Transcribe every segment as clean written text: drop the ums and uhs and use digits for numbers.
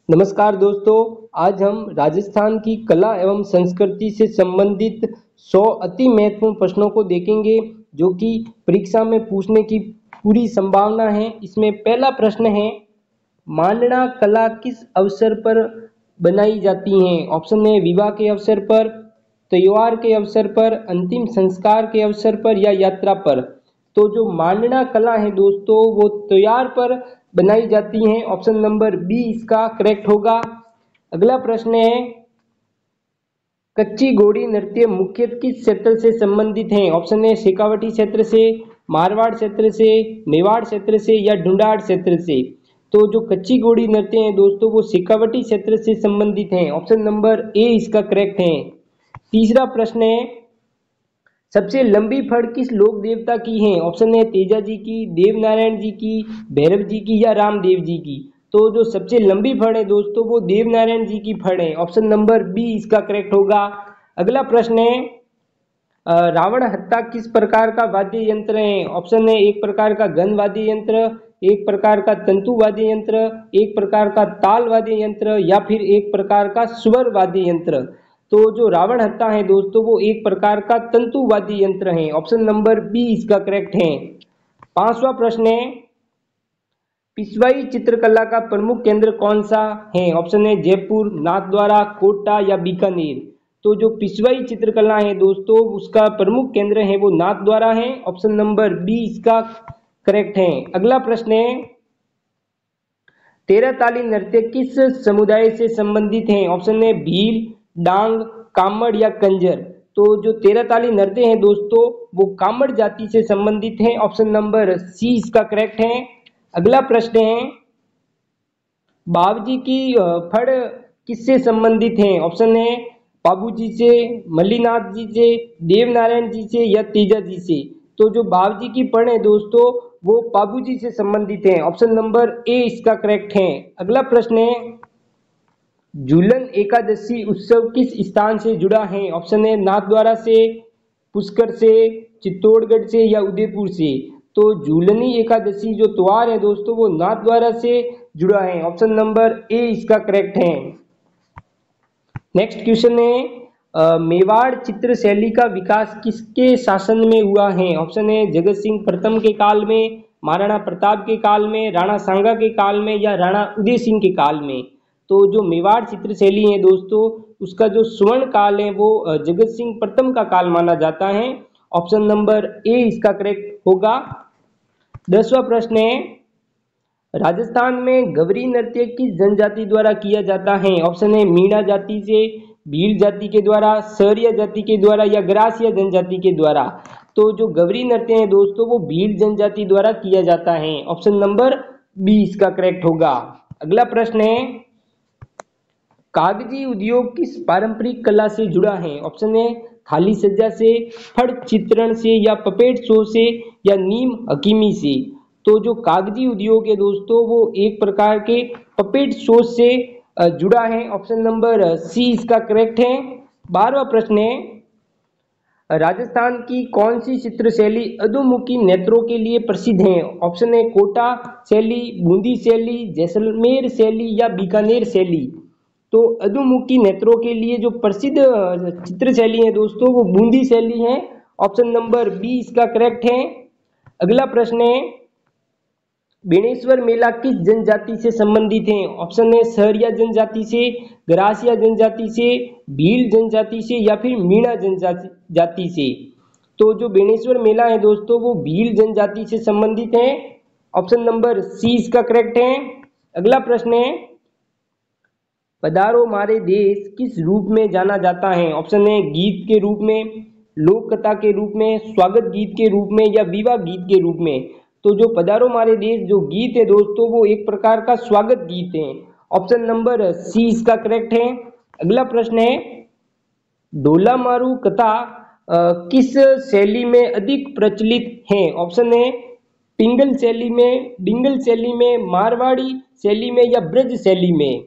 नमस्कार दोस्तों, आज हम राजस्थान की कला एवं संस्कृति से संबंधित 100 अति महत्वपूर्ण प्रश्नों को देखेंगे जो कि परीक्षा में पूछने की पूरी संभावना है। इसमें पहला प्रश्न है, मांडना कला किस अवसर पर बनाई जाती हैं? ऑप्शन है विवाह के अवसर पर, त्योहार के अवसर पर, अंतिम संस्कार के अवसर पर या यात्रा पर। तो जो मांडना कला है दोस्तों वो त्योहार पर बनाई जाती हैं। ऑप्शन नंबर बी इसका करेक्ट होगा। अगला प्रश्न है, कच्ची घोड़ी नृत्य मुख्यतः किस क्षेत्र से संबंधित है? ऑप्शन है शेखावटी क्षेत्र से, मारवाड़ क्षेत्र से, मेवाड़ क्षेत्र से या ढूंढाड़ क्षेत्र से। तो जो कच्ची घोड़ी नृत्य है दोस्तों वो शेखावटी क्षेत्र से संबंधित हैं। ऑप्शन नंबर ए इसका करेक्ट है। तीसरा प्रश्न है, सबसे लंबी फड़ किस लोक देवता की है? ऑप्शन है तेजा जी की, देवनारायण जी की, भैरव जी की या रामदेव जी की। तो जो सबसे लंबी फड़ है दोस्तों वो देवनारायण जी की फड़ है। ऑप्शन नंबर बी इसका करेक्ट होगा। अगला प्रश्न है, रावण हत्था किस प्रकार का वाद्य यंत्र है? ऑप्शन है एक प्रकार का घन वाद्य यंत्र, एक प्रकार का तंतु वाद्य यंत्र, एक प्रकार का ताल वाद्य यंत्र या फिर एक प्रकार का स्वर वाद्य यंत्र। तो जो रावण हत्था है दोस्तों वो एक प्रकार का तंतु वाद्य यंत्र है। ऑप्शन नंबर बी इसका करेक्ट है। पांचवा प्रश्न है, पिशवाई चित्रकला का प्रमुख केंद्र कौन सा है? ऑप्शन है जयपुर, नाथद्वारा, कोटा या बीकानेर। तो जो पिशवाई चित्रकला है दोस्तों उसका प्रमुख केंद्र है वो नाथद्वारा है। ऑप्शन नंबर बी इसका करेक्ट है। अगला प्रश्न है, तेरह ताली नृत्य किस समुदाय से संबंधित है? ऑप्शन है भील, डांग, कामड़ या कंजर। तो जो तेरह ताली नृत्य है दोस्तों वो कामड़ जाति से संबंधित है। ऑप्शन नंबर सी इसका करेक्ट है। अगला प्रश्न है, बाबूजी की फड़ किससे संबंधित है? ऑप्शन है बाबूजी से, मल्लीनाथ जी से, देवनारायण जी से या तेजा जी से। तो जो बाबूजी की फड़ है दोस्तों वो बाबूजी से संबंधित है। ऑप्शन नंबर ए इसका करेक्ट है। अगला प्रश्न है, झूलन एकादशी उत्सव किस स्थान से जुड़ा है? ऑप्शन है नाथद्वारा से, पुष्कर से, चित्तौड़गढ़ से या उदयपुर से। तो झूलनी एकादशी जो त्योहार है दोस्तों वो नाथद्वारा से जुड़ा है। ऑप्शन नंबर ए इसका करेक्ट है। नेक्स्ट क्वेश्चन है, मेवाड़ चित्र शैली का विकास किसके शासन में हुआ है? ऑप्शन है जगत सिंह प्रथम के काल में, महाराणा प्रताप के काल में, राणा सांगा के काल में या राणा उदय सिंह के काल में। तो जो मेवाड़ चित्र शैली है दोस्तों उसका जो स्वर्ण काल है वो जगत सिंह प्रथम का काल माना जाता है। ऑप्शन नंबर ए इसका करेक्ट होगा। 10वां प्रश्न है, राजस्थान में गवरी नृत्य किस जनजाति द्वारा किया जाता है? ऑप्शन है मीणा जाति से, भील जाति के द्वारा, सहरिया जाति के द्वारा या ग्रासिया जनजाति के द्वारा। तो जो गवरी नृत्य है दोस्तों वो भील जनजाति द्वारा किया जाता है। ऑप्शन नंबर बी इसका करेक्ट होगा। अगला प्रश्न है, कागजी उद्योग किस पारंपरिक कला से जुड़ा है? ऑप्शन है थाली सज्जा से, फड़ चित्रण से या पपेट शो से या नीम हकीमी से। तो जो कागजी उद्योग है दोस्तों वो एक प्रकार के पपेट शो से जुड़ा है। ऑप्शन नंबर सी इसका करेक्ट है। 12वां प्रश्न है, राजस्थान की कौन सी चित्र शैली अधोमुखी नेत्रों के लिए प्रसिद्ध है? ऑप्शन है कोटा शैली, बूंदी शैली, जैसलमेर शैली या बीकानेर शैली। तो अधोमुखी नेत्रों के लिए जो प्रसिद्ध चित्र शैली है दोस्तों वो बूंदी शैली है। ऑप्शन नंबर बी इसका करेक्ट है। अगला प्रश्न है, बेणेश्वर मेला किस जनजाति से संबंधित है? ऑप्शन है सहरिया जनजाति से, ग्रासिया जनजाति से, भील जनजाति से या फिर मीणा जनजाति से। तो जो बेणेश्वर मेला है दोस्तों वो भील जनजाति से संबंधित है। ऑप्शन नंबर सी इसका करेक्ट है। अगला प्रश्न है, पधारो मारे देश किस रूप में जाना जाता है? ऑप्शन है गीत के रूप में, लोक कथा के रूप में, स्वागत गीत के रूप में या विवाह गीत के रूप में। तो जो पधारो मारे देश जो गीत है दोस्तों वो एक प्रकार का स्वागत गीत है। ऑप्शन नंबर सी इसका करेक्ट है। अगला प्रश्न है, ढोला मारू कथा किस शैली में अधिक प्रचलित है? ऑप्शन है पिंगल शैली में, डिंगल शैली में, मारवाड़ी शैली में या ब्रज शैली में।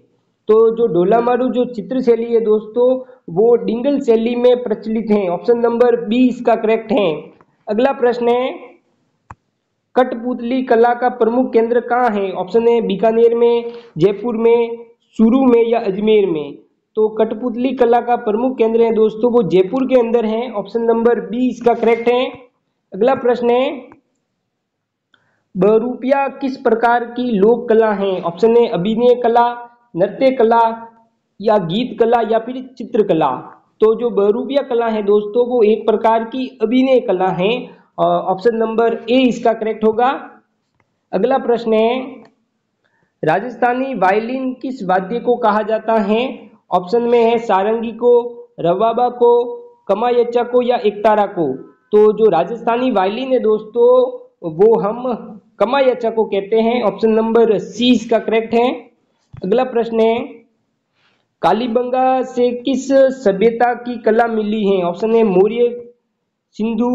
तो जो ढोला मारू जो चित्र शैली है दोस्तों वो डिंगल शैली में प्रचलित है। ऑप्शन नंबर बी इसका करेक्ट है। अगला प्रश्न है, कठपुतली कला का प्रमुख केंद्र कहाँ है? ऑप्शन है बीकानेर में, जयपुर में, चूरू में या अजमेर में? तो कठपुतली कला का प्रमुख केंद्र है दोस्तों वो जयपुर के अंदर है। ऑप्शन नंबर बी इसका करेक्ट है। अगला प्रश्न है, बहुरूपिया किस प्रकार की लोक कला है? ऑप्शन ए अभिनय कला, नृत्य कला या गीत कला या फिर चित्रकला। तो जो बहुरूपिया कला है दोस्तों वो एक प्रकार की अभिनय कला है। ऑप्शन नंबर ए इसका करेक्ट होगा। अगला प्रश्न है, राजस्थानी वायलिन किस वाद्य को कहा जाता है? ऑप्शन में है सारंगी को, रबाबा को, कमायचा को या एकतारा को। तो जो राजस्थानी वायलिन है दोस्तों वो हम कमायचा को कहते हैं। ऑप्शन नंबर सी इसका करेक्ट है। अगला प्रश्न है, कालीबंगा से किस सभ्यता की कला मिली है? ऑप्शन है मौर्य, सिंधु,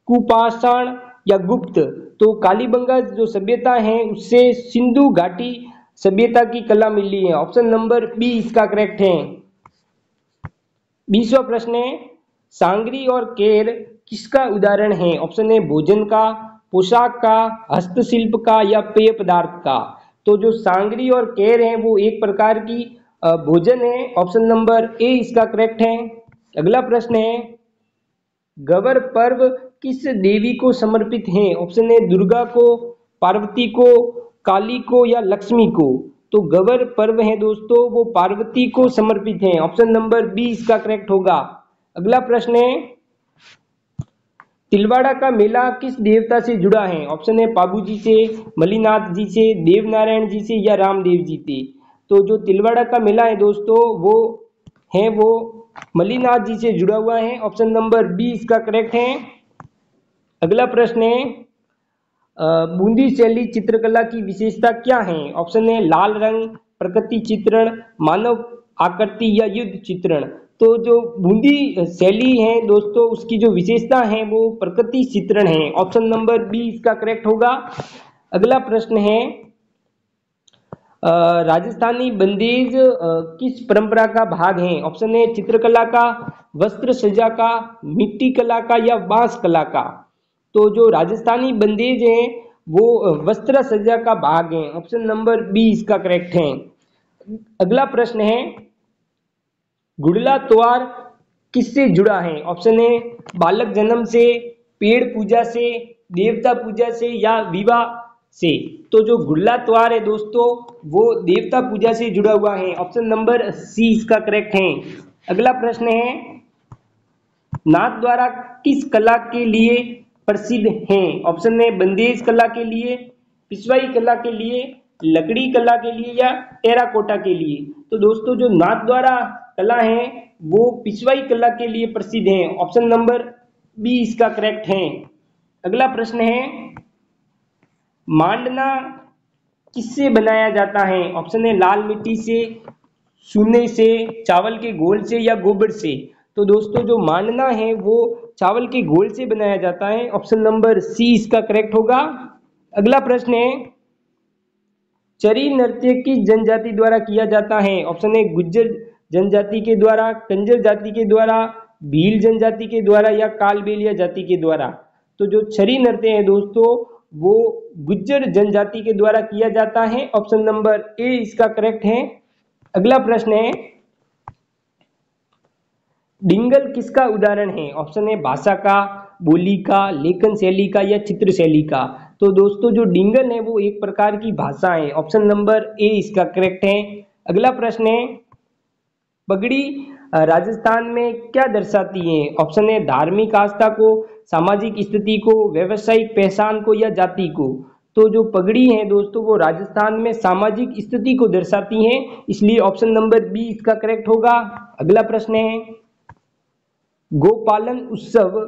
कुपाषाण या गुप्त। तो कालीबंगा जो सभ्यता है उससे सिंधु घाटी सभ्यता की कला मिली है। ऑप्शन नंबर बी इसका करेक्ट है। 20वां प्रश्न है, सांगरी और केर किसका उदाहरण है? ऑप्शन है भोजन का, पोशाक का, हस्तशिल्प का या पेय पदार्थ का। तो जो सांगरी और केर है वो एक प्रकार की भोजन है। ऑप्शन नंबर ए इसका करेक्ट है। अगला प्रश्न है, गवर पर्व किस देवी को समर्पित है? ऑप्शन ए दुर्गा को, पार्वती को, काली को या लक्ष्मी को। तो गवर पर्व है दोस्तों वो पार्वती को समर्पित है। ऑप्शन नंबर बी इसका करेक्ट होगा। अगला प्रश्न है, तिलवाड़ा का मेला किस देवता से जुड़ा है? ऑप्शन है पाबूजी से, मलिनाथ जी से, देवनारायण जी से या रामदेव जी से। तो जो तिलवाड़ा का मेला है दोस्तों वो मलिनाथ जी से जुड़ा हुआ है। ऑप्शन नंबर बी इसका करेक्ट है। अगला प्रश्न है, बूंदी शैली चित्रकला की विशेषता क्या है? ऑप्शन है लाल रंग, प्रकृति चित्रण, मानव आकृति या युद्ध चित्रण। तो जो बूंदी शैली है दोस्तों उसकी जो विशेषता है वो प्रकृति चित्रण है। ऑप्शन नंबर बी इसका करेक्ट होगा। अगला प्रश्न है, राजस्थानी बंदेज किस परंपरा का भाग है? ऑप्शन है चित्रकला का, वस्त्र सज्जा का, मिट्टी कला का या बांस कला का। तो जो राजस्थानी बंदेज है वो वस्त्र सज्जा का भाग है। ऑप्शन नंबर बी इसका करेक्ट है। अगला प्रश्न है, गुड़ला त्योहार किससे जुड़ा है? ऑप्शन है बालक जन्म से, पेड़ पूजा से, देवता पूजा से या विवाह से। तो जो गुड़ला त्योहार है दोस्तों वो देवता पूजा से जुड़ा हुआ है। ऑप्शन नंबर सी इसका करेक्ट है। अगला प्रश्न है, नाथ द्वारा किस कला के लिए प्रसिद्ध हैं? ऑप्शन है बंदेज कला के लिए, पिछवाई कला के लिए, लकड़ी कला के लिए या टेराकोटा के लिए। तो दोस्तों जो नाथ द्वारा कला है वो पिछवाई कला के लिए प्रसिद्ध है। ऑप्शन नंबर बी इसका करेक्ट है। अगला प्रश्न है, मांडना किससे बनाया जाता है? ऑप्शन है लाल मिट्टी से, चूने से, चावल के घोल से या गोबर से। तो दोस्तों जो मांडना है वो चावल के घोल से बनाया जाता है। ऑप्शन नंबर सी इसका करेक्ट होगा। अगला प्रश्न है, चरी नृत्य किस जनजाति द्वारा किया जाता है? ऑप्शन है गुज्जर जनजाति के द्वारा, कंजर जाति के द्वारा, भील जनजाति के द्वारा या कालबेलिया जाति के द्वारा। तो जो छरी नृत्य है दोस्तों वो गुज्जर जनजाति के द्वारा किया जाता है। ऑप्शन नंबर ए इसका करेक्ट है। अगला प्रश्न है, डिंगल किसका उदाहरण है? ऑप्शन है भाषा का, बोली का, लेखन शैली का या चित्र शैली का। तो दोस्तों जो डिंगल है वो एक प्रकार की भाषा है। ऑप्शन नंबर ए इसका करेक्ट है। अगला प्रश्न है, पगड़ी राजस्थान में क्या दर्शाती है? ऑप्शन है धार्मिक आस्था को, सामाजिक स्थिति को, व्यावसायिक पहचान को या जाति को। तो जो पगड़ी है दोस्तों वो राजस्थान में सामाजिक स्थिति को दर्शाती है, इसलिए ऑप्शन नंबर बी इसका करेक्ट होगा। अगला प्रश्न है, गोपालन उत्सव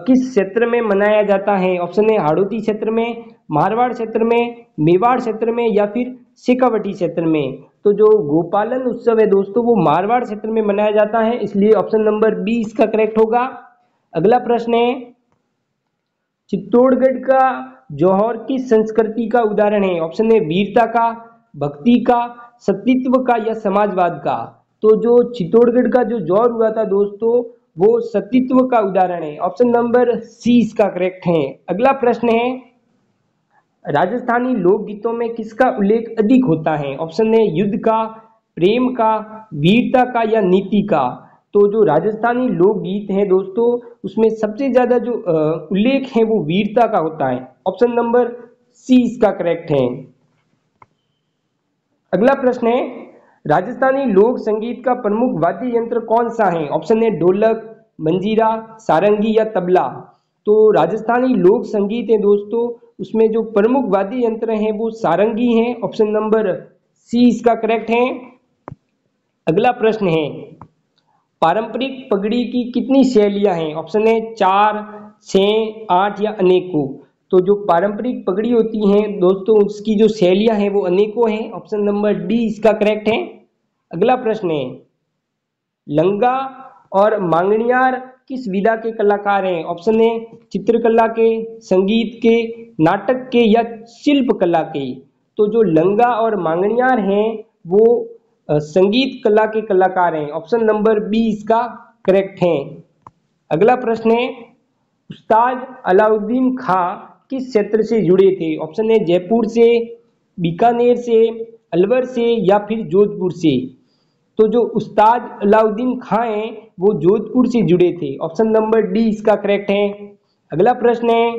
किस क्षेत्र में मनाया जाता है? ऑप्शन है हाड़ौती क्षेत्र में, मारवाड़ क्षेत्र में, मेवाड़ क्षेत्र में या फिर शेखावटी क्षेत्र में। तो जो गोपालन उत्सव है दोस्तों वो मारवाड़ क्षेत्र में मनाया जाता है, इसलिए ऑप्शन नंबर बी इसका करेक्ट होगा। अगला प्रश्न है, चित्तौड़गढ़ का जौहर किस संस्कृति का उदाहरण है? ऑप्शन है वीरता का, भक्ति का, सतीत्व का या समाजवाद का। तो जो चित्तौड़गढ़ का जो जौहर हुआ था दोस्तों वो सतीत्व का उदाहरण है। ऑप्शन नंबर सी इसका करेक्ट है। अगला प्रश्न है, राजस्थानी लोकगीतों में किसका उल्लेख अधिक होता है? ऑप्शन है युद्ध का, प्रेम का, वीरता का या नीति का। तो जो राजस्थानी लोकगीत हैं दोस्तों, उसमें सबसे ज्यादा जो उल्लेख है वो वीरता का होता है। ऑप्शन नंबर सी इसका करेक्ट है। अगला प्रश्न है, राजस्थानी लोक संगीत का प्रमुख वाद्य यंत्र कौन सा है? ऑप्शन है ढोलक, मंजीरा, सारंगी या तबला। तो राजस्थानी लोक संगीत है दोस्तों, उसमें जो प्रमुख वाद्य यंत्र हैं वो सारंगी हैं। ऑप्शन नंबर सी इसका करेक्ट है। अगला प्रश्न है, पारंपरिक पगड़ी की कितनी शैलियां हैं? ऑप्शन है 4, 6, 8 या अनेकों। तो जो पारंपरिक पगड़ी होती है दोस्तों, उसकी जो शैलियां हैं वो अनेकों हैं। ऑप्शन नंबर डी इसका करेक्ट है। अगला प्रश्न है, लंगा और मांगणियार किस विधा के कलाकार हैं? ऑप्शन है चित्रकला के, संगीत के, नाटक के या शिल्प कला के। तो जो लंगा और मांगणियार हैं वो संगीत कला के कलाकार हैं। ऑप्शन नंबर बी इसका करेक्ट है। अगला प्रश्न है, उस्ताद अलाउद्दीन खां किस क्षेत्र से जुड़े थे? ऑप्शन है जयपुर से, बीकानेर से, अलवर से या फिर जोधपुर से। तो जो उस्ताद अलाउद्दीन खां हैं वो जोधपुर से जुड़े थे। ऑप्शन नंबर डी इसका करेक्ट है। अगला प्रश्न है,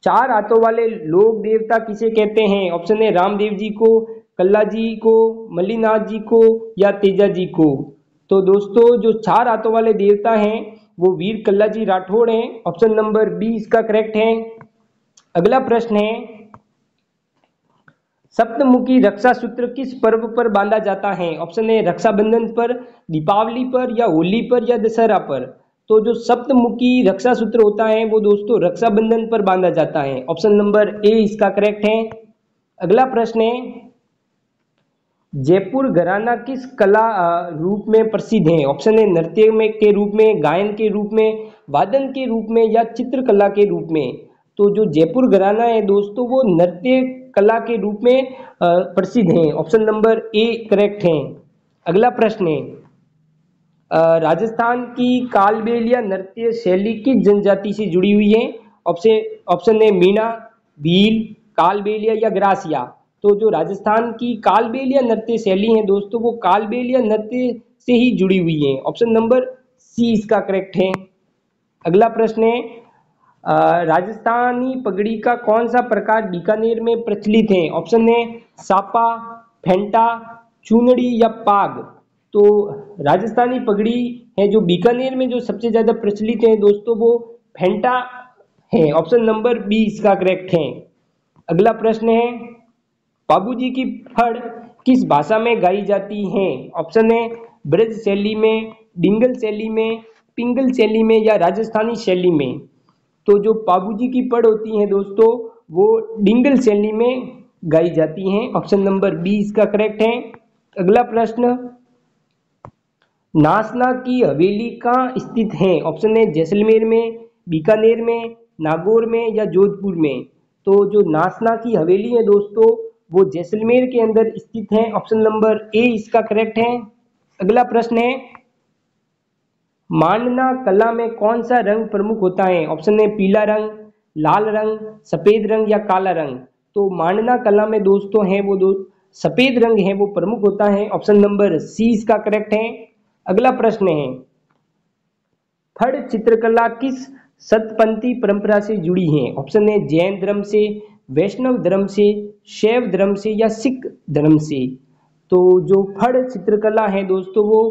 चार हाथों वाले लोक देवता किसे कहते हैं? ऑप्शन है रामदेव जी को, कल्ला जी को, मल्लीनाथ जी को या तेजा जी को। तो दोस्तों जो चार हाथों वाले देवता हैं वो वीर कल्ला जी राठौड़ हैं। ऑप्शन नंबर बी इसका करेक्ट है। अगला प्रश्न है, सप्तमुखी रक्षा सूत्र किस पर्व पर बांधा जाता है? ऑप्शन है रक्षाबंधन पर, दीपावली पर या होली पर या दशहरा पर। तो जो सप्तमुखी रक्षा सूत्र होता है वो दोस्तों रक्षाबंधन पर बांधा जाता है। ऑप्शन नंबर ए इसका करेक्ट है। अगला प्रश्न है, जयपुर घराना किस कला रूप में प्रसिद्ध है? ऑप्शन है नृत्य में के रूप में, गायन के रूप में, वादन के रूप में या चित्रकला के रूप में। तो जो जयपुर घराना है दोस्तों वो नृत्य कला के रूप में प्रसिद्ध है। ऑप्शन नंबर ए करेक्ट है। अगला प्रश्न है, राजस्थान की कालबेलिया नृत्य शैली किस जनजाति से जुड़ी हुई है? ऑप्शन है मीणा, भील, कालबेलिया या ग्रासिया। तो जो राजस्थान की कालबेलिया नृत्य शैली है दोस्तों वो कालबेलिया नृत्य से ही जुड़ी हुई है। ऑप्शन नंबर सी इसका करेक्ट है। अगला प्रश्न है, राजस्थानी पगड़ी का कौन सा प्रकार बीकानेर में प्रचलित है? ऑप्शन है सापा, फेंटा, चूनड़ी या पाग। तो राजस्थानी पगड़ी है जो बीकानेर में जो सबसे ज्यादा प्रचलित है दोस्तों वो फेंटा है। ऑप्शन नंबर बी इसका करेक्ट है। अगला प्रश्न है, बाबूजी की फड़ किस भाषा में गाई जाती है? ऑप्शन है ब्रज शैली में, डिंगल शैली में, पिंगल शैली में या राजस्थानी शैली में। तो जो बाबूजी की फड़ होती है दोस्तों वो डिंगल शैली में गाई जाती हैं। ऑप्शन नंबर बी इसका करेक्ट है। अगला प्रश्न, नासना की हवेली कहाँ स्थित है? ऑप्शन है जैसलमेर में, बीकानेर में, नागौर में या जोधपुर में। तो जो नासना की हवेली है दोस्तों वो जैसलमेर के अंदर स्थित है। ऑप्शन नंबर ए इसका करेक्ट है। अगला प्रश्न है, मांडना कला में कौन सा रंग प्रमुख होता है? ऑप्शन है पीला रंग, लाल रंग, सफेद रंग या काला रंग। तो मांडना कला में दोस्तों है वो सफेद रंग है वो प्रमुख होता है। ऑप्शन नंबर सी इसका करेक्ट है। अगला प्रश्न है, फड़ चित्रकला किस सतपंथी परंपरा से जुड़ी है? ऑप्शन है जैन धर्म से, वैष्णव धर्म से, शैव धर्म से या सिख धर्म से। तो जो फड़ चित्रकला है दोस्तों वो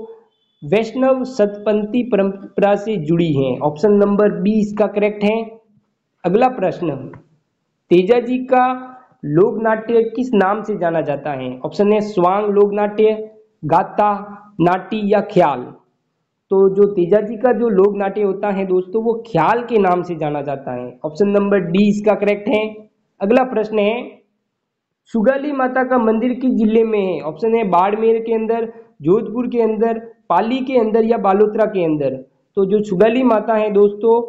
वैष्णव सतपंथी परंपरा से जुड़ी है। ऑप्शन नंबर बी इसका करेक्ट है। अगला प्रश्न, तेजा जी का लोक नाट्य किस नाम से जाना जाता है? ऑप्शन है स्वांग लोक नाट्य, गाथा, नाटी या ख्याल। तो जो तेजा जी का जो लोक नाट्य होता है दोस्तों वो ख्याल के नाम से जाना जाता है। ऑप्शन नंबर डी इसका करेक्ट है। अगला प्रश्न है, सुगाली माता का मंदिर किस जिले में है? ऑप्शन है बाड़मेर के अंदर, जोधपुर के अंदर, पाली के अंदर या बालोतरा के अंदर। तो जो सुगाली माता है दोस्तों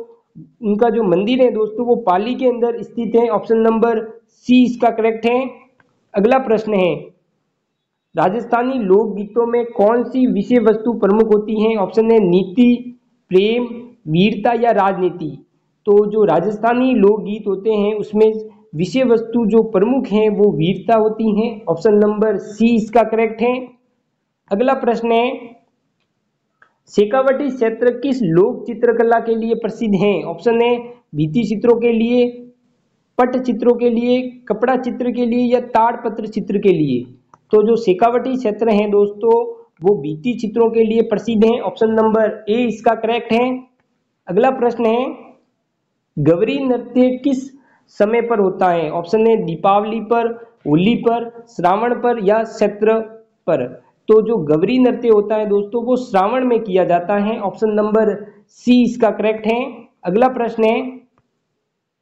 उनका जो मंदिर है दोस्तों वो पाली के अंदर स्थित है। ऑप्शन नंबर सी इसका करेक्ट है। अगला प्रश्न है, राजस्थानी लोकगीतों में कौन सी विषय वस्तु प्रमुख होती है? ऑप्शन है नीति, प्रेम, वीरता या राजनीति। तो जो राजस्थानी लोकगीत होते हैं उसमें विषय वस्तु जो प्रमुख हैं वो वीरता होती हैं। ऑप्शन नंबर सी इसका करेक्ट है। अगला प्रश्न है, शेखावटी क्षेत्र किस लोक चित्रकला के लिए प्रसिद्ध है? ऑप्शन है भित्ति चित्रों के लिए, पट चित्रों के लिए, कपड़ा चित्र के लिए या ताड़पत्र चित्र के लिए। तो जो शेखावटी क्षेत्र है दोस्तों वो भित्ति चित्रों के लिए प्रसिद्ध है। ऑप्शन नंबर ए इसका करेक्ट है। अगला प्रश्न है, गवरी नृत्य किस समय पर होता है? ऑप्शन है दीपावली पर, होली पर, श्रावण पर या चैत्र पर। तो जो गवरी नृत्य होता है दोस्तों वो श्रावण में किया जाता है। ऑप्शन नंबर सी इसका करेक्ट है। अगला प्रश्न है,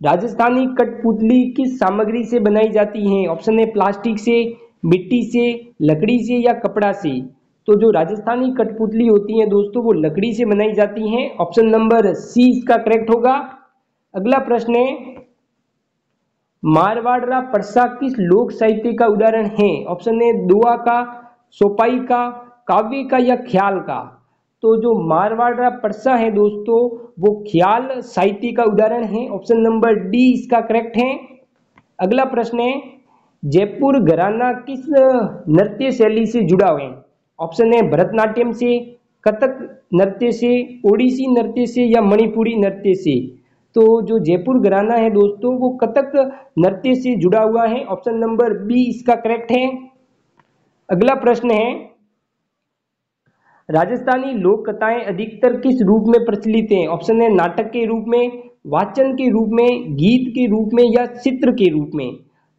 राजस्थानी कठपुतली किस सामग्री से बनाई जाती है? ऑप्शन है प्लास्टिक से, मिट्टी से, लकड़ी से या कपड़ा से। तो जो राजस्थानी कठपुतली होती है दोस्तों वो लकड़ी से बनाई जाती हैं। ऑप्शन नंबर सी इसका करेक्ट होगा। अगला प्रश्न है, मारवाड़ा परसा किस लोक साहित्य का उदाहरण है? ऑप्शन है दुआ का, सोपाई का, काव्य का या ख्याल का। तो जो मारवाड़ा परसा है दोस्तों वो ख्याल साहित्य का उदाहरण है। ऑप्शन नंबर डी इसका करेक्ट है। अगला प्रश्न है, जयपुर घराना किस नृत्य शैली से जुड़ा है? ऑप्शन है भरतनाट्यम से, कथक नृत्य से, ओडिसी नृत्य से या मणिपुरी नृत्य से। तो जो जयपुर घराना है दोस्तों वो कथक नृत्य से जुड़ा हुआ है। ऑप्शन नंबर बी इसका करेक्ट है। अगला प्रश्न है, राजस्थानी लोक कथाएं अधिकतर किस रूप में प्रचलित हैं? ऑप्शन है नाटक के रूप में, वाचन के रूप में, गीत के रूप में या चित्र के रूप में।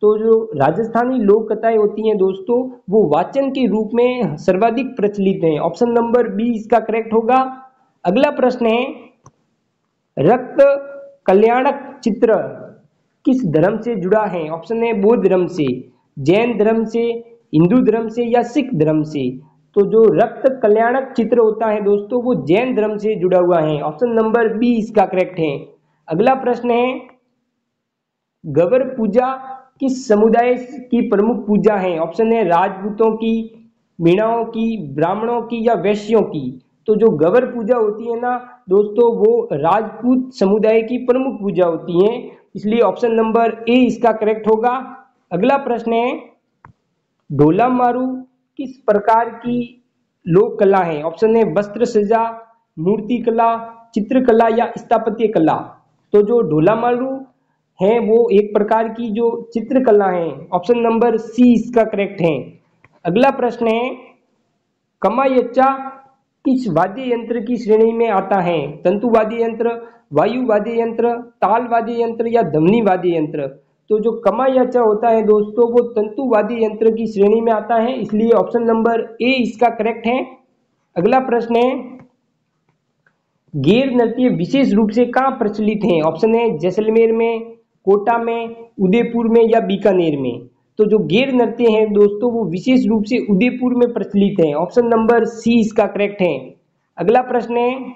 तो जो राजस्थानी लोक कथाएं होती हैं दोस्तों वो वाचन के रूप में सर्वाधिक प्रचलित हैं। ऑप्शन नंबर बी इसका करेक्ट होगा। अगला प्रश्न है, रक्त कल्याणक चित्र किस धर्म से जुड़ा है? ऑप्शन है बौद्ध धर्म से, जैन धर्म से, हिंदू धर्म से या सिख धर्म से। तो जो रक्त कल्याणक चित्र होता है दोस्तों वो जैन धर्म से जुड़ा हुआ है। ऑप्शन नंबर बी इसका करेक्ट है। अगला प्रश्न है, गवर पूजा किस समुदाय की प्रमुख पूजा है? ऑप्शन है राजपूतों की, मीणाओं की, ब्राह्मणों की या वैश्यों की। तो जो गवर पूजा होती है ना दोस्तों वो राजपूत समुदाय की प्रमुख पूजा होती है, इसलिए ऑप्शन नंबर ए इसका करेक्ट होगा। अगला प्रश्न है, ढोला मारू किस प्रकार की लोक कला है? ऑप्शन है वस्त्र सज्जा, मूर्ति कला, चित्रकला या स्थापत्य कला। तो जो ढोला मारू है वो एक प्रकार की जो चित्रकला है। ऑप्शन नंबर सी इसका करेक्ट है। अगला प्रश्न है, कमायच्चा किस वाद्य यंत्र की श्रेणी में आता है? तंतु वाद्य यंत्र, वायु वाद्य यंत्र, ताल वाद्य यंत्र या ध्वनि वाद्य यंत्र। तो जो कमायच्चा होता है दोस्तों वो तंतु वाद्य यंत्र की श्रेणी में आता है, इसलिए ऑप्शन नंबर ए इसका करेक्ट है। अगला प्रश्न है, गैर नृत्य विशेष रूप से कहाँ प्रचलित है? ऑप्शन है जैसलमेर में, कोटा में, उदयपुर में या बीकानेर में। तो जो गैर नृत्य है दोस्तों वो विशेष रूप से उदयपुर में प्रचलित है। ऑप्शन नंबर सी इसका करेक्ट है। अगला प्रश्न है,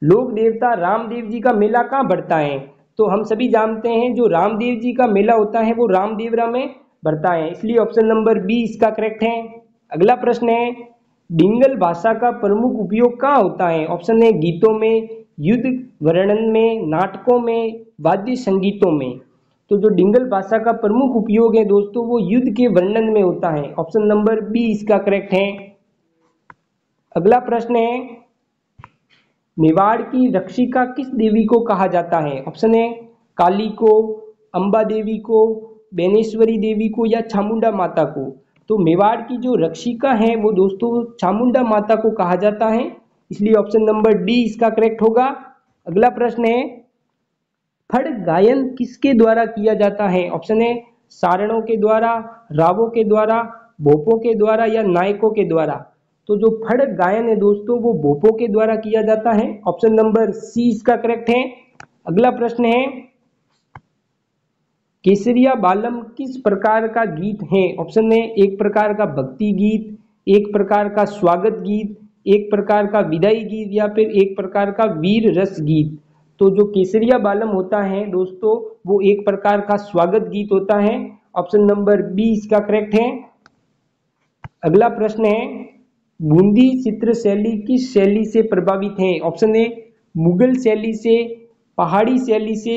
लोक देवता रामदेव जी का मेला कहाँ बढ़ता है? तो हम सभी जानते हैं जो रामदेव जी का मेला होता है वो रामदेवरा में बढ़ता है, इसलिए ऑप्शन नंबर बी इसका करेक्ट है। अगला प्रश्न है, डिंगल भाषा का प्रमुख उपयोग कहाँ होता है? ऑप्शन है गीतों में, युद्ध वर्णन में, नाटकों में, वाद्य संगीतों में। तो जो डिंगल भाषा का प्रमुख उपयोग है दोस्तों वो युद्ध के वर्णन में होता है। ऑप्शन नंबर बी इसका करेक्ट है। अगला प्रश्न है, मेवाड़ की रक्षिका किस देवी को कहा जाता है? ऑप्शन है काली को, अंबा देवी को, बेनेश्वरी देवी को या चामुंडा माता को। तो मेवाड़ की जो रक्षिका है वो दोस्तों चामुंडा माता को कहा जाता है, इसलिए ऑप्शन नंबर डी इसका करेक्ट होगा। अगला प्रश्न है, फड़ गायन किसके द्वारा किया जाता है? ऑप्शन है सारणों के द्वारा, रावों के द्वारा, भोपों के द्वारा या नायकों के द्वारा। तो जो फड़ गायन है दोस्तों वो भोपों के द्वारा किया जाता है। ऑप्शन नंबर सी इसका करेक्ट है। अगला प्रश्न है, केसरिया बालम किस प्रकार का गीत है? ऑप्शन है एक प्रकार का भक्ति गीत, एक प्रकार का स्वागत गीत, एक प्रकार का विदाई गीत या फिर एक प्रकार का वीर रस गीत। तो जो केसरिया बालम होता है दोस्तों वो एक प्रकार का स्वागत गीत होता है। ऑप्शन नंबर बी इसका करेक्ट है। अगला प्रश्न है, बूंदी चित्र शैली किस शैली से प्रभावित है? ऑप्शन है मुगल शैली से, पहाड़ी शैली से,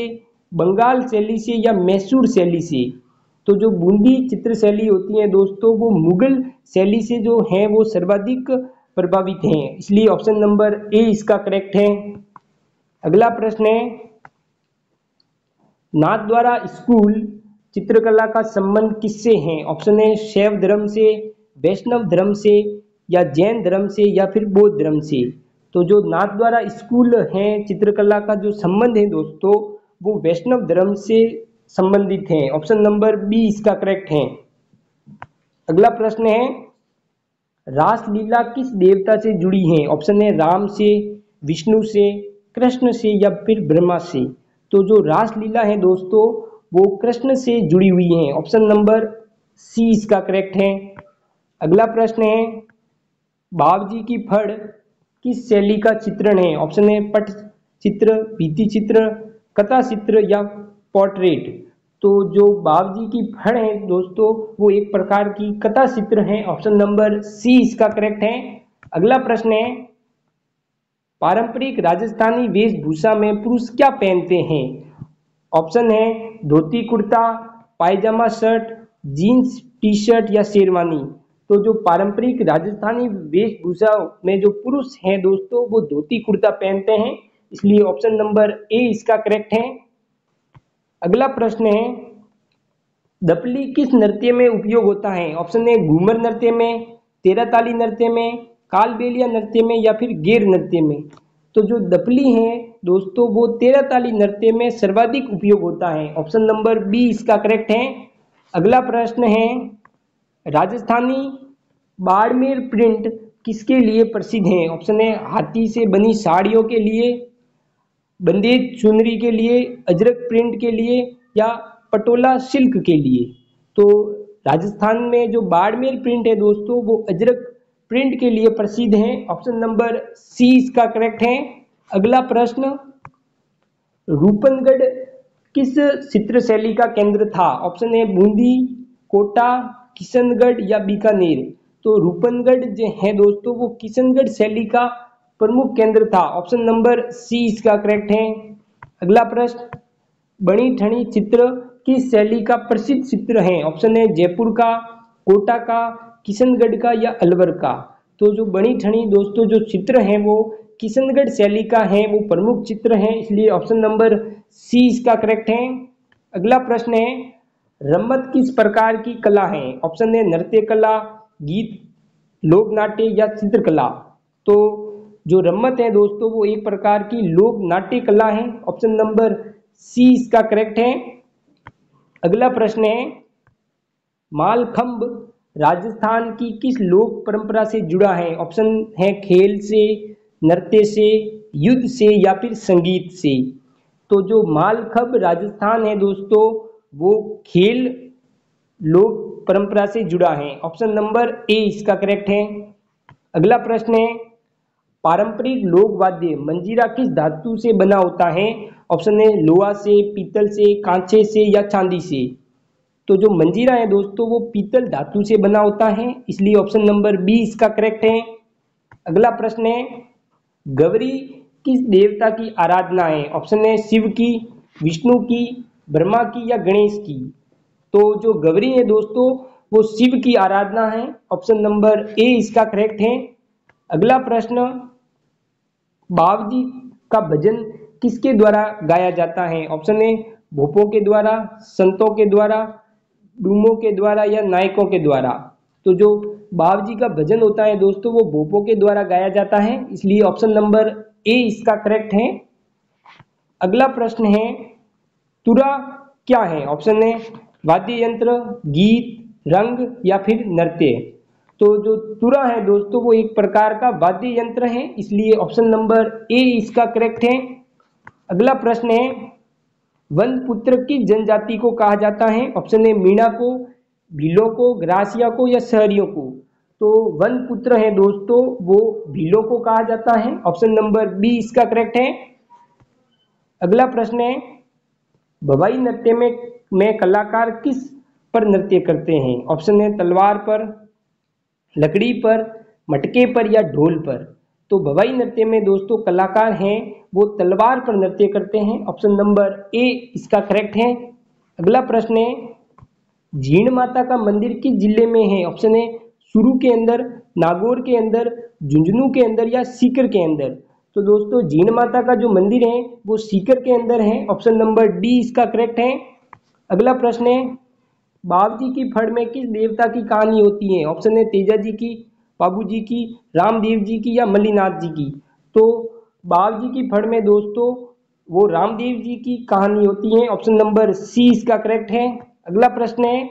बंगाल शैली से या मैसूर शैली से। तो जो बूंदी चित्र शैली होती है दोस्तों, वो मुगल शैली से जो है वो सर्वाधिक प्रभावित हैं, इसलिए ऑप्शन नंबर ए इसका करेक्ट है। अगला प्रश्न है, नाथद्वारा स्कूल चित्रकला का संबंध किससे है? ऑप्शन है शैव धर्म से, वैष्णव धर्म से, या जैन धर्म से, या फिर बौद्ध धर्म से। तो जो नाथद्वारा स्कूल है चित्रकला का जो संबंध है दोस्तों, वो वैष्णव धर्म से संबंधित है। ऑप्शन नंबर बी इसका करेक्ट है। अगला प्रश्न है, रासलीला किस देवता से जुड़ी है? ऑप्शन है राम से, विष्णु से, कृष्ण से, या फिर ब्रह्मा से। तो जो रासलीला है दोस्तों, वो कृष्ण से जुड़ी हुई है। ऑप्शन नंबर सी इसका करेक्ट है। अगला प्रश्न है, बावजी की फड़ किस शैली का चित्रण है? ऑप्शन है पट चित्र, भित्ति चित्र, कथा चित्र, या पोर्ट्रेट। तो जो बावजी की फड़ है दोस्तों, वो एक प्रकार की कथा चित्र है। ऑप्शन नंबर सी इसका करेक्ट है। अगला प्रश्न है, पारंपरिक राजस्थानी वेशभूषा में पुरुष क्या पहनते हैं? ऑप्शन है धोती कुर्ता, पायजामा शर्ट, जीन्स टी शर्ट, या शेरवानी। तो जो पारंपरिक राजस्थानी वेशभूषा में जो पुरुष हैं दोस्तों, वो धोती कुर्ता पहनते हैं, इसलिए ऑप्शन नंबर ए इसका करेक्ट है। अगला प्रश्न है, दपली किस नृत्य में उपयोग होता है? ऑप्शन है घूमर नृत्य में, तेरह ताली नृत्य में, कालबेलिया नृत्य में, या फिर गेर नृत्य में। तो जो दपली है दोस्तों, वो तेरह ताली नृत्य में सर्वाधिक उपयोग होता है। ऑप्शन नंबर बी इसका करेक्ट है। अगला प्रश्न है, राजस्थानी बाड़मेर प्रिंट किसके लिए प्रसिद्ध है? ऑप्शन है हाथी से बनी साड़ियों के लिए, बंदेज चुनरी के लिए, अजरक प्रिंट के लिए, या पटोला सिल्क के लिए। तो राजस्थान में जो बाड़मेर प्रिंट है दोस्तों, वो अजरक प्रिंट के लिए प्रसिद्ध है। ऑप्शन नंबर सी इसका करेक्ट है। अगला प्रश्न, रूपनगढ़ किस चित्र शैली का केंद्र था? ऑप्शन है बूंदी, कोटा, किशनगढ़, या बीकानेर। तो रूपनगढ़ जो है दोस्तों, वो किशनगढ़ शैली का प्रमुख केंद्र था। ऑप्शन नंबर सी इसका करेक्ट है। अगला प्रश्न, बनी ठनी चित्र किस शैली का प्रसिद्ध चित्र है? ऑप्शन है जयपुर का, कोटा का, किशनगढ़ का, या अलवर का। तो जो बनी ठनी दोस्तों जो चित्र है वो किशनगढ़ शैली का है, वो प्रमुख चित्र है, इसलिए ऑप्शन नंबर सी इसका करेक्ट है। अगला प्रश्न है, रम्मत किस प्रकार की कला है? ऑप्शन है नृत्य कला, गीत, लोक नाट्य, या चित्रकला। तो जो रम्मत है दोस्तों, वो एक प्रकार की लोक नाट्य कला है। ऑप्शन नंबर सी इसका करेक्ट है। अगला प्रश्न है, मालखंब राजस्थान की किस लोक परंपरा से जुड़ा है? ऑप्शन है खेल से, नृत्य से, युद्ध से, या फिर संगीत से। तो जो मालखंब राजस्थान है दोस्तों, वो खेल लोक परंपरा से जुड़ा है। ऑप्शन नंबर ए इसका करेक्ट है। अगला प्रश्न है, पारंपरिक लोक वाद्य मंजीरा किस धातु से बना होता है? ऑप्शन है लोहा से, पीतल से, कांचे से, या चांदी से। तो जो मंजीरा है दोस्तों, वो पीतल धातु से बना होता है, इसलिए ऑप्शन नंबर बी इसका करेक्ट है। अगला प्रश्न है, गौरी किस देवता की आराधना है? ऑप्शन है शिव की, विष्णु की, ब्रह्मा की, या गणेश की। तो जो गौरी है दोस्तों, वो शिव की आराधना है। ऑप्शन नंबर ए इसका करेक्ट है। अगला प्रश्न, बावजी का भजन किसके द्वारा गाया जाता है? ऑप्शन है भोपों के द्वारा, संतों के द्वारा, डूमों के द्वारा, या नायकों के द्वारा। तो जो बावजी का भजन होता है दोस्तों, वो भोपों के द्वारा गाया जाता है, इसलिए ऑप्शन नंबर ए इसका करेक्ट है। अगला प्रश्न है, तुरा क्या है? ऑप्शन है वाद्य यंत्र, गीत, रंग, या फिर नृत्य। तो जो तुरा है दोस्तों, वो एक प्रकार का वाद्य यंत्र है, इसलिए ऑप्शन नंबर ए इसका करेक्ट है। अगला प्रश्न है, वन पुत्र किस जनजाति को कहा जाता है? ऑप्शन है मीणा को, भीलों को, ग्रासिया को, या शहरियों को। तो वन पुत्र है दोस्तों, वो भीलों को कहा जाता है। ऑप्शन नंबर बी इसका करेक्ट है। अगला प्रश्न है, भवाई नृत्य में कलाकार किस पर नृत्य करते हैं? ऑप्शन है तलवार पर, लकड़ी पर, मटके पर, या ढोल पर। तो भवाई नृत्य में दोस्तों कलाकार हैं वो तलवार पर नृत्य करते हैं। ऑप्शन नंबर ए इसका करेक्ट है। अगला प्रश्न है, जीण माता का मंदिर किस जिले में है? ऑप्शन है सुरू के अंदर, नागौर के अंदर, झुंझुनू के अंदर या सीकर के अंदर। तो दोस्तों जीण माता का जो मंदिर है वो सीकर के अंदर है। ऑप्शन नंबर डी इसका करेक्ट है। अगला प्रश्न है, बाबजी की फड़ में किस देवता की कहानी होती है? ऑप्शन है तेजा जी की, बाबू जी की, रामदेव जी की या मल्लीनाथ जी की। तो बाबजी की फड़ में दोस्तों वो रामदेव जी की कहानी होती है। ऑप्शन नंबर सी इसका करेक्ट है। अगला प्रश्न है,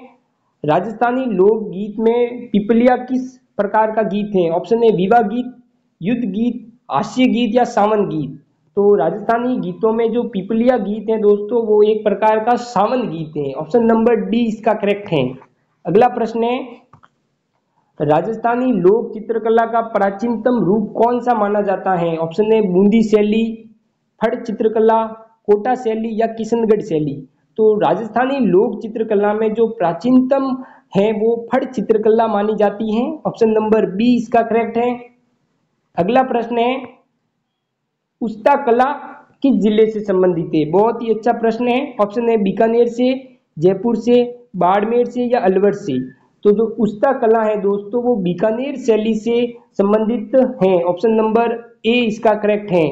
राजस्थानी लोकगीत में पिपलिया किस प्रकार का गीत है? ऑप्शन है विवाह गीत, युद्ध गीत, हास्य गीत या सावन गीत। तो राजस्थानी गीतों में जो पिपलिया गीत है दोस्तों वो एक प्रकार का सावन गीत है। ऑप्शन नंबर डी इसका करेक्ट है। अगला प्रश्न है, राजस्थानी लोक चित्रकला का प्राचीनतम रूप कौन सा माना जाता है? ऑप्शन है बूंदी शैली, फड़ चित्रकला, कोटा शैली या किशनगढ़ शैली। तो राजस्थानी लोक चित्रकला में जो प्राचीनतम है वो फड़ चित्रकला मानी जाती है। ऑप्शन नंबर बी इसका करेक्ट है। अगला प्रश्न है, उस्ता कला किस जिले से संबंधित है? बहुत ही अच्छा प्रश्न है। ऑप्शन है बीकानेर से, जयपुर से, बाड़मेर से या अलवर से। तो जो उस्ता कला है दोस्तों वो बीकानेर शैली से संबंधित है। ऑप्शन नंबर ए इसका करेक्ट है।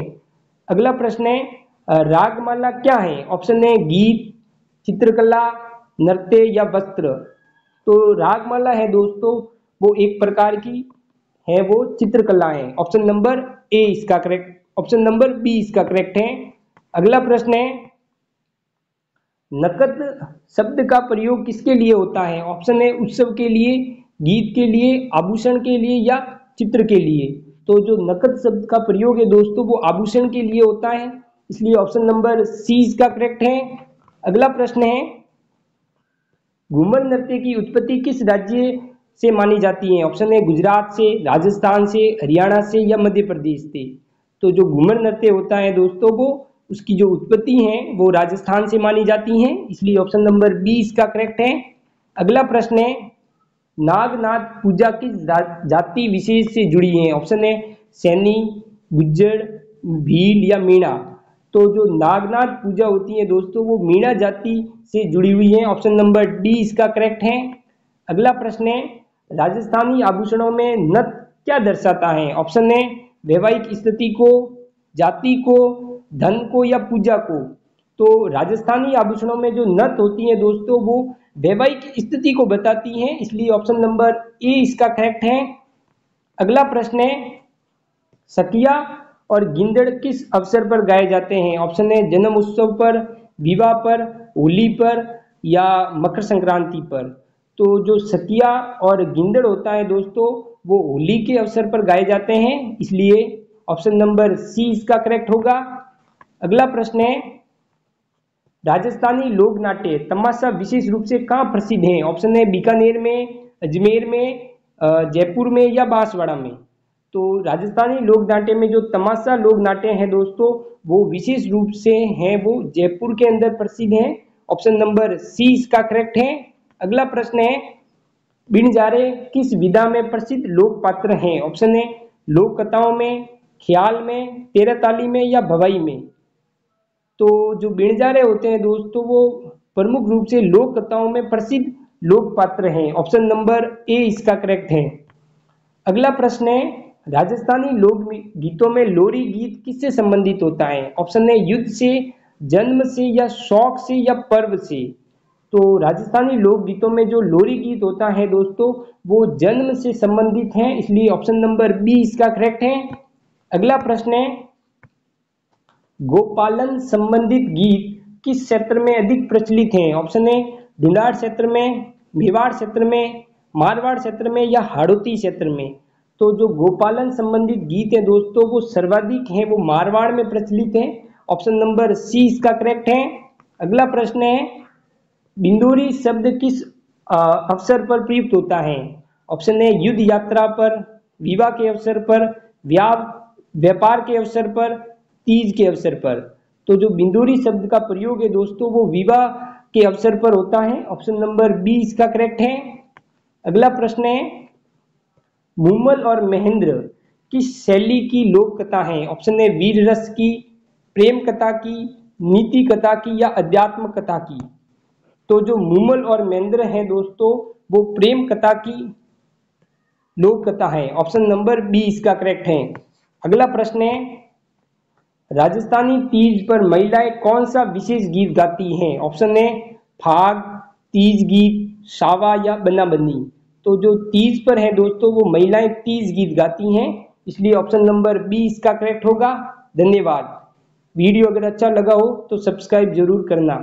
अगला प्रश्न है, रागमाला क्या है? ऑप्शन है गीत, चित्रकला, नृत्य या वस्त्र। तो रागमाला है दोस्तों वो एक प्रकार की है वो चित्रकला है। ऑप्शन नंबर ए इसका करेक्ट, ऑप्शन नंबर बी इसका करेक्ट है। अगला प्रश्न है, नकद शब्द का प्रयोग किसके लिए होता है? ऑप्शन है उत्सव के लिए, गीत के लिए, आभूषण के लिए या चित्र के लिए। तो जो नकद शब्द का प्रयोग है दोस्तों वो आभूषण के लिए होता है, इसलिए ऑप्शन नंबर सी इसका करेक्ट है। अगला प्रश्न है, घूमर नृत्य की उत्पत्ति किस राज्य से मानी जाती है? ऑप्शन है गुजरात से, राजस्थान से, हरियाणा से या मध्य प्रदेश से। तो जो घूमर नृत्य होता है दोस्तों वो उसकी जो उत्पत्ति है वो राजस्थान से मानी जाती है, इसलिए ऑप्शन नंबर बी इसका करेक्ट है। अगला प्रश्न है, नागनाथ पूजा किस जाति विशेष से जुड़ी है? ऑप्शन है सैनी, गुज्जर, भील या मीणा। तो जो नागनाथ पूजा होती है दोस्तों वो मीणा जाति से जुड़ी हुई है। ऑप्शन नंबर डी इसका करेक्ट है। अगला प्रश्न है, राजस्थानी आभूषणों में नथ क्या दर्शाता है? ऑप्शन है वैवाहिक स्थिति को, जाति को, धन को या पूजा को। तो राजस्थानी आभूषणों में जो नथ होती है दोस्तों वो वैवाहिक स्थिति को बताती हैं, इसलिए ऑप्शन नंबर ए इसका करेक्ट है। अगला प्रश्न है, सतिया और गिंदड़ किस अवसर पर गाए जाते हैं? ऑप्शन है जन्म उत्सव पर, विवाह पर, होली पर या मकर संक्रांति पर। तो जो सतिया और गिंदड़ होता है दोस्तों वो होली के अवसर पर गाए जाते हैं, इसलिए ऑप्शन नंबर सी इसका करेक्ट होगा। अगला प्रश्न है, राजस्थानी लोक नाट्य तमाशा विशेष रूप से कहाँ प्रसिद्ध है? ऑप्शन है बीकानेर में, अजमेर में, जयपुर में या बांसवाड़ा में। तो राजस्थानी लोक नाट्य में जो तमाशा लोक नाट्य है दोस्तों वो विशेष रूप से है वो जयपुर के अंदर प्रसिद्ध है। ऑप्शन नंबर सी इसका करेक्ट है। अगला प्रश्न है, बिनजारे किस विधा में प्रसिद्ध लोक पात्र हैं? ऑप्शन है लोक कथाओं में, ख्याल में, तेरहताली में या भवाई में। तो जो बिनजारे होते हैं दोस्तों वो प्रमुख रूप से लोक कथाओं में प्रसिद्ध लोक पात्र हैं। ऑप्शन नंबर ए इसका करेक्ट है। अगला प्रश्न है, राजस्थानी लोक गीतों में लोरी गीत किससे संबंधित होता है? ऑप्शन है युद्ध से, जन्म से या शौक से या पर्व से। तो राजस्थानी लोक गीतों में जो लोरी गीत होता है दोस्तों वो जन्म से संबंधित है, इसलिए ऑप्शन नंबर बी इसका करेक्ट है। अगला प्रश्न है, गोपालन संबंधित गीत किस क्षेत्र में अधिक प्रचलित हैं? ऑप्शन है ढूंढाड़ क्षेत्र में, मेवाड़ क्षेत्र में, मारवाड़ क्षेत्र में या हाड़ौती क्षेत्र में। तो जो गोपालन संबंधित गीत है दोस्तों वो सर्वाधिक है वो मारवाड़ में प्रचलित है। ऑप्शन नंबर सी इसका करेक्ट है। अगला प्रश्न है, बिंदुरी शब्द किस अवसर पर प्रयुक्त होता है? ऑप्शन है युद्ध यात्रा पर, विवाह के अवसर पर, व्यापार के अवसर पर, तीज के अवसर पर। तो जो बिंदुरी शब्द का प्रयोग है दोस्तों वो विवाह के अवसर पर होता है। ऑप्शन नंबर बी इसका करेक्ट है। अगला प्रश्न है, मूमल और महेंद्र किस शैली की लोक कथा है? ऑप्शन ए वीर रस की, प्रेम कथा की, नीति कथा की या अध्यात्म कथा की। तो जो मूमल और मेंद्र हैं दोस्तों वो प्रेम कथा की लोक कथा है। ऑप्शन नंबर बी इसका करेक्ट है। अगला प्रश्न है, राजस्थानी तीज पर महिलाएं कौन सा विशेष गीत गाती हैं? ऑप्शन ए फाग, तीज गीत, सावा या बनाबनी। तो जो तीज पर है दोस्तों वो महिलाएं तीज गीत गाती हैं, इसलिए ऑप्शन नंबर बी इसका करेक्ट होगा। धन्यवाद। वीडियो अगर अच्छा लगा हो तो सब्सक्राइब जरूर करना।